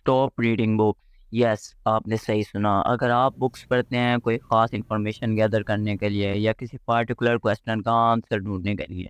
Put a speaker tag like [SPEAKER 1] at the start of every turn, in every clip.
[SPEAKER 1] Stop reading book. Yes, आपने सही सुना। अगर आप बुक्स पढ़ते हैं कोई ख़ास इंफॉर्मेशन गैदर करने के लिए या किसी पार्टिकुलर क्वेश्चन का आंसर ढूंढने के लिए,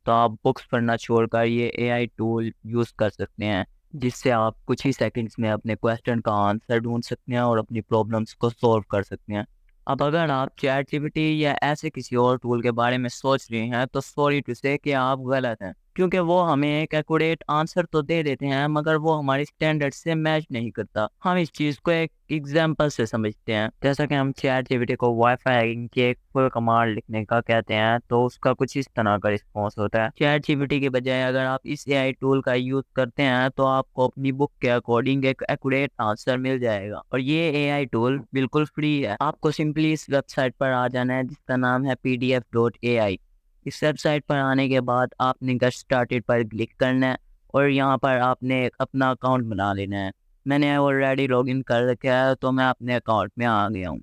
[SPEAKER 1] तो आप बुक्स पढ़ना छोड़कर ये एआई टूल यूज़ कर सकते हैं, जिससे आप कुछ ही सेकंड्स में अपने क्वेश्चन का आंसर ढूंढ सकते हैं और अपनी प्रॉब्लम्स को सॉल्व कर सकते हैं। अब अगर आप चैट जीपीटी या ऐसे किसी और टूल के बारे में सोच रहे हैं, तो सॉरी टू से कि आप गलत हैं, क्योंकि वो हमें एक एक्यूरेट आंसर तो दे देते हैं, मगर वो हमारे स्टैंडर्ड से मैच नहीं करता। हम इस चीज़ को एक एग्जांपल से समझते हैं। जैसा कि हम चैट जीपीटी को वाईफाई हैकिंग की एक फुल कमांड लिखने का कहते हैं, तो उसका कुछ इस तरह का रिस्पॉन्स होता है। चैट जीपीटी के बजाय अगर आप इस एआई टूल का यूज़ करते हैं, तो आपको अपनी बुक के अकॉर्डिंग एक एक्यूरेट आंसर मिल जाएगा। और ये एआई टूल बिल्कुल फ्री है। आपको सिंपली इस वेबसाइट पर आ जाना है, जिसका नाम है pdf.ai। इस वेबसाइट पर आने के बाद आपने गेट स्टार्टेड पर क्लिक करना है और यहाँ पर आपने एक अपना अकाउंट बना लेना है। मैंने ऑलरेडी लॉगिन कर रखा है, तो मैं अपने अकाउंट में आ गया हूँ।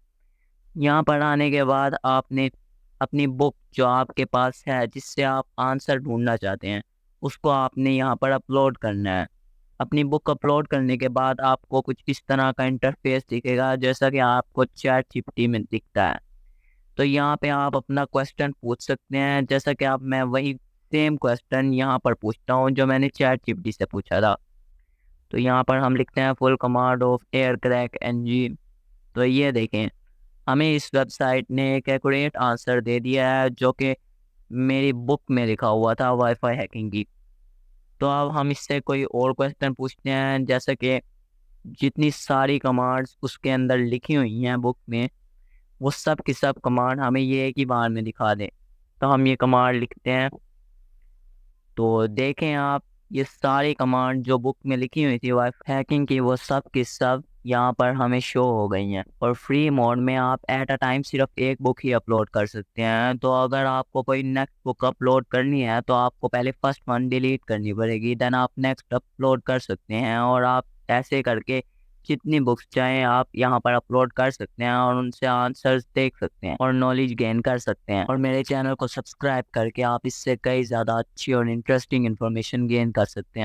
[SPEAKER 1] यहाँ पर आने के बाद आपने अपनी बुक जो आपके पास है, जिससे आप आंसर ढूंढना चाहते हैं, उसको आपने यहाँ पर अपलोड करना है। अपनी बुक अपलोड करने के बाद आपको कुछ इस तरह का इंटरफेस दिखेगा, जैसा कि आपको चैट जीपीटी में दिखता है। तो यहाँ पे आप अपना क्वेश्चन पूछ सकते हैं, जैसा कि आप मैं वही सेम क्वेश्चन यहाँ पर पूछता हूँ जो मैंने चैट जीपीटी से पूछा था। तो यहाँ पर हम लिखते हैं फुल कमांड ऑफ एयर क्रैक एनजी। तो ये देखें, हमें इस वेबसाइट ने एक एक्यूरेट आंसर दे दिया है, जो कि मेरी बुक में लिखा हुआ था वाईफाई हैकिंग की। तो अब हम इससे कोई और क्वेश्चन पूछते हैं, जैसे कि जितनी सारी कमांड्स उसके अंदर लिखी हुई हैं बुक में, वो सब की सब कमांड हमें ये एक ही बार में दिखा दें। तो हम ये कमांड लिखते हैं। तो देखें आप, ये सारी कमांड जो बुक में लिखी हुई थी वाईफाई हैकिंग की, वो सब की सब यहाँ पर हमें शो हो गई हैं। और फ्री मोड में आप एट अ टाइम सिर्फ एक बुक ही अपलोड कर सकते हैं। तो अगर आपको कोई नेक्स्ट बुक अपलोड करनी है, तो आपको पहले फर्स्ट वन डिलीट करनी पड़ेगी, देन आप नेक्स्ट अपलोड कर सकते हैं। और आप ऐसे करके जितनी बुक्स चाहें आप यहाँ पर अपलोड कर सकते हैं और उनसे आंसर्स देख सकते हैं और नॉलेज गेन कर सकते हैं। और मेरे चैनल को सब्सक्राइब करके आप इससे कई ज़्यादा अच्छी और इंटरेस्टिंग इन्फॉर्मेशन गेन कर सकते हैं।